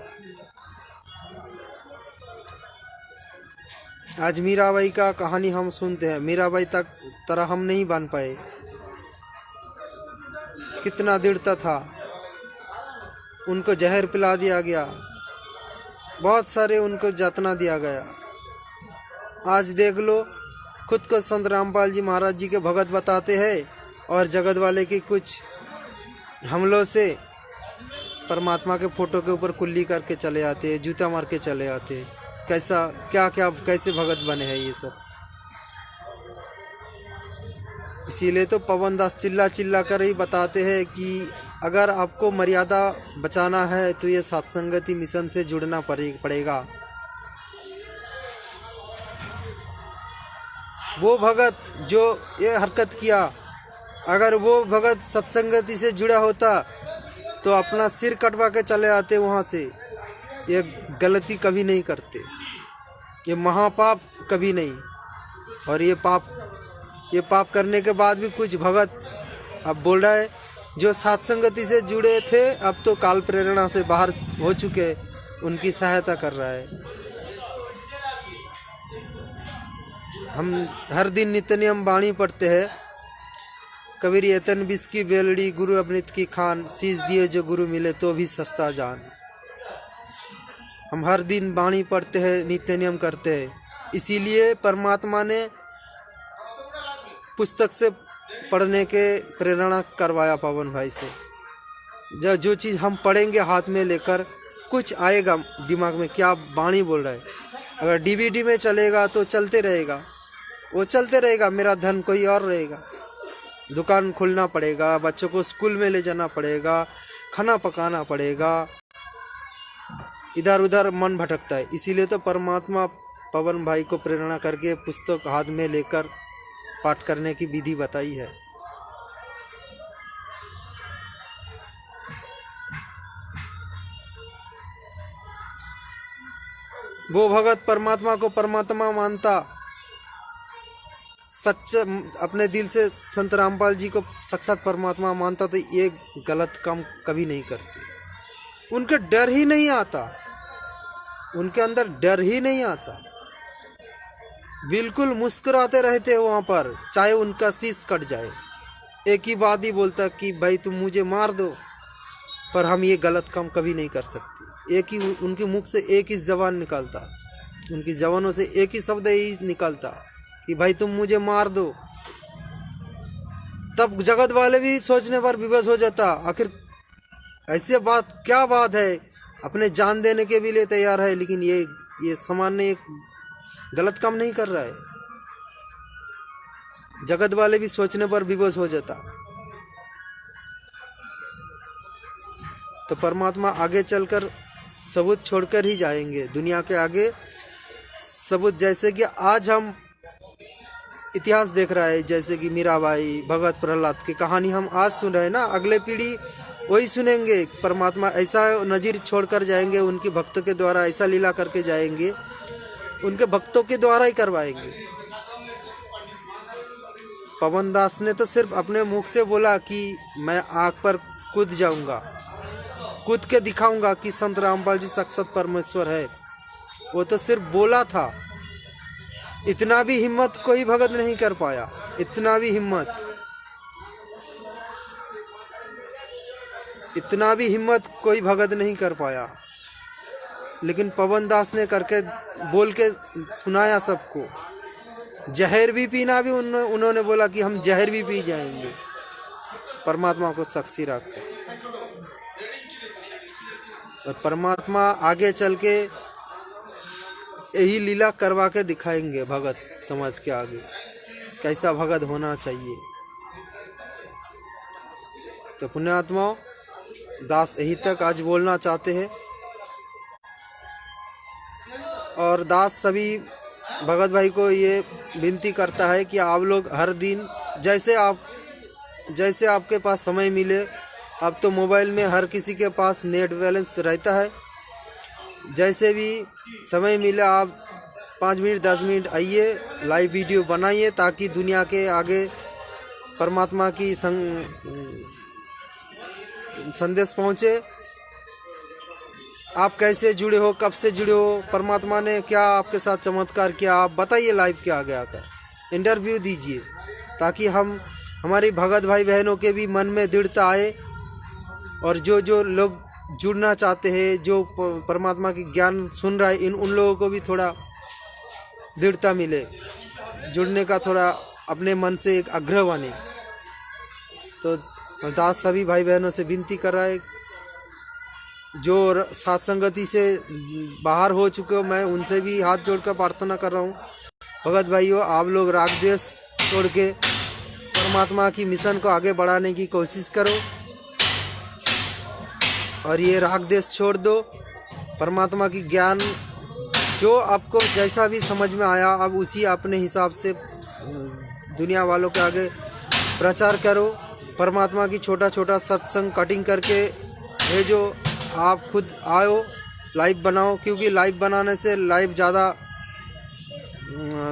आज मीराबाई का कहानी हम सुनते हैं। मीराबाई तक तरह हम नहीं बन पाए। कितना दृढ़ता था। उनको जहर पिला दिया गया, बहुत सारे उनको यातना दिया गया। आज देख लो, खुद को संत रामपाल जी महाराज जी के भगत बताते हैं और जगत वाले की कुछ हमलों से परमात्मा के फोटो के ऊपर कुल्ली करके चले आते हैं, जूता मार के चले आते हैं। कैसा क्या क्या कैसे भगत बने हैं ये सब। इसीलिए तो पवन दास चिल्ला चिल्ला कर ही बताते हैं कि अगर आपको मर्यादा बचाना है तो ये सत्संगति मिशन से जुड़ना पड़ेगा। वो भगत जो ये हरकत किया, अगर वो भगत सत्संगति से जुड़ा होता तो अपना सिर कटवा के चले आते वहाँ से। ये गलती कभी नहीं करते, ये महापाप कभी नहीं। और ये पाप करने के बाद भी कुछ भगत अब बोल रहा है जो सत्संगति से जुड़े थे अब तो काल प्रेरणा से बाहर हो चुके, उनकी सहायता कर रहा है। हम हर दिन नित्य नियम वाणी पढ़ते हैं। कबीर यतन बिस की बेलड़ी, गुरु अवनित की खान, शीश दिए जो गुरु मिले तो भी सस्ता जान। हम हर दिन वाणी पढ़ते हैं, नित्य नियम करते हैं। इसीलिए परमात्मा ने पुस्तक से पढ़ने के प्रेरणा करवाया पवन भाई से। जो चीज़ हम पढ़ेंगे हाथ में लेकर, कुछ आएगा दिमाग में, क्या वाणी बोल रहा है। अगर डीवीडी में चलेगा तो चलते रहेगा, वो चलते रहेगा। मेरा धन कोई और रहेगा। दुकान खोलना पड़ेगा, बच्चों को स्कूल में ले जाना पड़ेगा, खाना पकाना पड़ेगा, इधर उधर मन भटकता है। इसीलिए तो परमात्मा पवन भाई को प्रेरणा करके पुस्तक हाथ में लेकर पाठ करने की विधि बताई है। वो भगत परमात्मा को परमात्मा मानता, सच अपने दिल से संत रामपाल जी को साक्षात परमात्मा मानता, तो ये गलत काम कभी नहीं करते। उनके डर ही नहीं आता, उनके अंदर डर ही नहीं आता। बिल्कुल मुस्कुराते रहते हैं वहाँ पर, चाहे उनका शीश कट जाए। एक ही बात ही बोलता कि भाई तुम मुझे मार दो, पर हम ये गलत काम कभी नहीं कर सकते। एक ही उनके मुख से एक ही जबान निकलता, उनकी जबानों से एक ही शब्द ही निकलता कि भाई तुम मुझे मार दो। तब जगत वाले भी सोचने पर विवश हो जाता, आखिर ऐसे बात क्या बात है, अपने जान देने के भी लिए तैयार है, लेकिन ये सामान्य एक गलत काम नहीं कर रहा है। जगत वाले भी सोचने पर विवश हो जाता। तो परमात्मा आगे चलकर सबूत छोड़कर ही जाएंगे दुनिया के आगे सबूत। जैसे कि आज हम इतिहास देख रहा है, जैसे कि मीराबाई, भगत प्रहलाद की कहानी हम आज सुन रहे हैं ना, अगले पीढ़ी वही सुनेंगे। परमात्मा ऐसा नज़ीर छोड़कर जाएंगे, उनके भक्तों के द्वारा ऐसा लीला करके जाएंगे, उनके भक्तों के द्वारा ही करवाएंगे। पवन दास ने तो सिर्फ अपने मुख से बोला कि मैं आग पर कूद जाऊंगा, कूद के दिखाऊंगा कि संत रामपाल जी साक्षात परमेश्वर है। वो तो सिर्फ बोला था, इतना भी हिम्मत कोई भगत नहीं कर पाया, इतना भी हिम्मत कोई भगत नहीं कर पाया। लेकिन पवन दास ने करके बोल के सुनाया सबको। जहर भी पीना भी उन्होंने बोला कि हम जहर भी पी जाएंगे, परमात्मा को साक्षी रख के। और परमात्मा आगे चल के यही लीला करवा के दिखाएंगे भगत समाज के आगे, कैसा भगत होना चाहिए। तो पुण्यात्माओं, दास यही तक आज बोलना चाहते हैं। और दास सभी भगत भाई को ये विनती करता है कि आप लोग हर दिन जैसे आपके पास समय मिले, अब तो मोबाइल में हर किसी के पास नेट बैलेंस रहता है, जैसे भी समय मिले आप 5 मिनट 10 मिनट आइए, लाइव वीडियो बनाइए, ताकि दुनिया के आगे परमात्मा की संदेश पहुँचे। आप कैसे जुड़े हो, कब से जुड़े हो, परमात्मा ने क्या आपके साथ चमत्कार किया, आप बताइए लाइव के आगे आकर, इंटरव्यू दीजिए, ताकि हमारी भगत भाई बहनों के भी मन में दृढ़ता आए। और जो लोग जुड़ना चाहते हैं, जो परमात्मा की ज्ञान सुन रहा है, उन लोगों को भी थोड़ा दृढ़ता मिले, जुड़ने का थोड़ा अपने मन से एक आग्रह बने। तो दास सभी भाई बहनों से विनती कर रहा है, जो साथ संगति से बाहर हो चुके हो, मैं उनसे भी हाथ जोड़कर प्रार्थना कर रहा हूँ, भगत भाइयों, आप लोग राग द्वेष छोड़ के परमात्मा की मिशन को आगे बढ़ाने की कोशिश करो। और ये राग द्वेष छोड़ दो, परमात्मा की ज्ञान जो आपको जैसा भी समझ में आया, अब उसी अपने हिसाब से दुनिया वालों के आगे प्रचार करो। परमात्मा की छोटा छोटा सत्संग कटिंग करके भेजो, आप खुद आओ, लाइव बनाओ, क्योंकि लाइव बनाने से लाइव ज़्यादा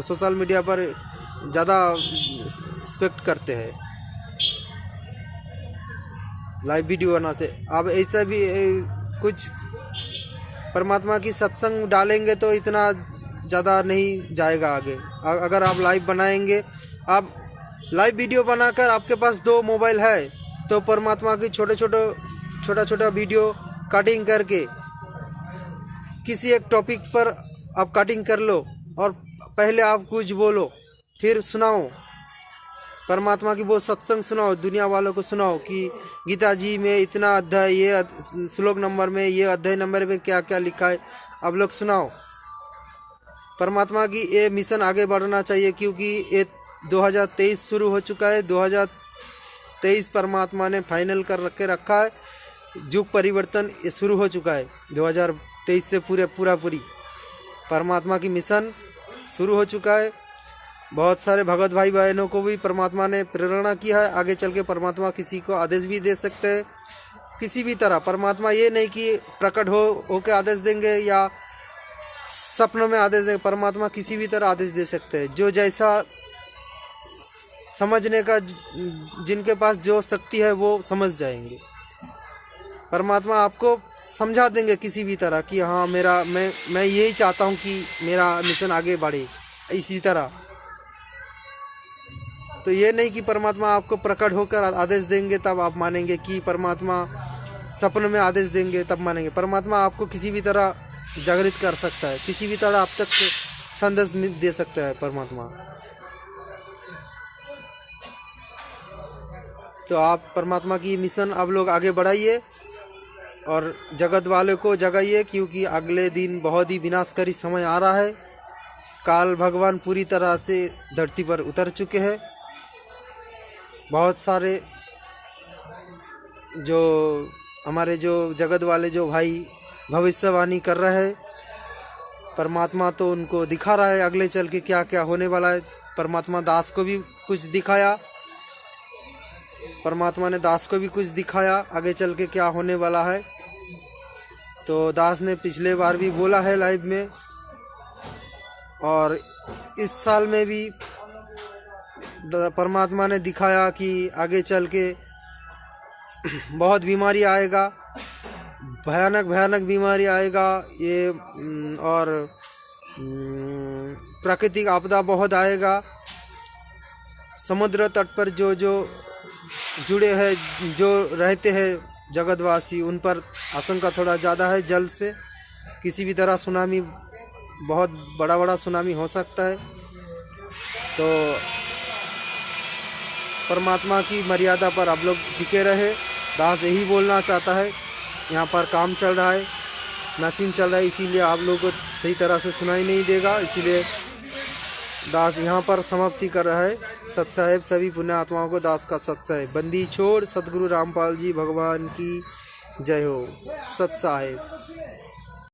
सोशल मीडिया पर ज़्यादा एक्सपेक्ट करते हैं, लाइव वीडियो बनाने से। अब ऐसा भी कुछ परमात्मा की सत्संग डालेंगे तो इतना ज़्यादा नहीं जाएगा आगे। अगर आप लाइव बनाएंगे, आप लाइव वीडियो बनाकर आपके पास 2 मोबाइल है, तो परमात्मा की छोटा वीडियो कटिंग करके किसी एक टॉपिक पर आप कटिंग कर लो, और पहले आप कुछ बोलो, फिर सुनाओ परमात्मा की वो सत्संग, सुनाओ दुनिया वालों को, सुनाओ कि गीता जी में इतना अध्याय, ये श्लोक नंबर में, ये अध्याय नंबर में क्या क्या लिखा है, आप लोग सुनाओ। परमात्मा की ये मिशन आगे बढ़ना चाहिए, क्योंकि ये 2023 शुरू हो चुका है। 2023 परमात्मा ने फाइनल कर के रखा है, युग परिवर्तन शुरू हो चुका है। 2023 से पूरी परमात्मा की मिशन शुरू हो चुका है। बहुत सारे भगत भाई बहनों को भी परमात्मा ने प्रेरणा किया है। आगे चल के परमात्मा किसी को आदेश भी दे सकते हैं, किसी भी तरह। परमात्मा ये नहीं कि प्रकट हो के आदेश देंगे या सपनों में आदेश देंगे, परमात्मा किसी भी तरह आदेश दे सकते हैं। जो जैसा समझने का, जिनके पास जो शक्ति है वो समझ जाएंगे। परमात्मा आपको समझा देंगे किसी भी तरह कि हाँ मैं यही चाहता हूँ कि मेरा मिशन आगे बढ़े, इसी तरह। तो ये नहीं कि परमात्मा आपको प्रकट होकर आदेश देंगे तब आप मानेंगे, कि परमात्मा सपन में आदेश देंगे तब मानेंगे। परमात्मा आपको किसी भी तरह जागृत कर सकता है, किसी भी तरह आप तक संदेश दे सकता है परमात्मा। तो आप परमात्मा की मिशन आप लोग आगे बढ़ाइए, और जगत वाले को जगाइए, क्योंकि अगले दिन बहुत ही विनाशकारी समय आ रहा है। काल भगवान पूरी तरह से धरती पर उतर चुके हैं। बहुत सारे जो हमारे जो जगत वाले जो भाई भविष्यवाणी कर रहे हैं, परमात्मा तो उनको दिखा रहा है अगले चल के क्या क्या होने वाला है। परमात्मा दास को भी कुछ दिखाया, परमात्मा ने दास को भी कुछ दिखाया आगे चल के क्या होने वाला है। तो दास ने पिछले बार भी बोला है लाइव में, और इस साल में भी परमात्मा ने दिखाया कि आगे चल के बहुत बीमारी आएगा, भयानक भयानक बीमारी आएगा ये, और प्राकृतिक आपदा बहुत आएगा। समुद्र तट पर जो जो जुड़े हैं, जो रहते हैं जगतवासी, उन पर आशंका थोड़ा ज़्यादा है। जल से किसी भी तरह सुनामी, बहुत बड़ा बड़ा सुनामी हो सकता है। तो परमात्मा की मर्यादा पर आप लोग टिके रहे। दास यही बोलना चाहता है। यहाँ पर काम चल रहा है, मशीन चल रहा है, इसीलिए आप लोगों को सही तरह से सुनाई नहीं देगा। इसीलिए दास यहाँ पर समाप्ति कर रहा है। सत साहेब सभी पुण्य आत्माओं को दास का सत साहेब। बंदी छोड़ सतगुरु रामपाल जी भगवान की जय हो। सत साहेब।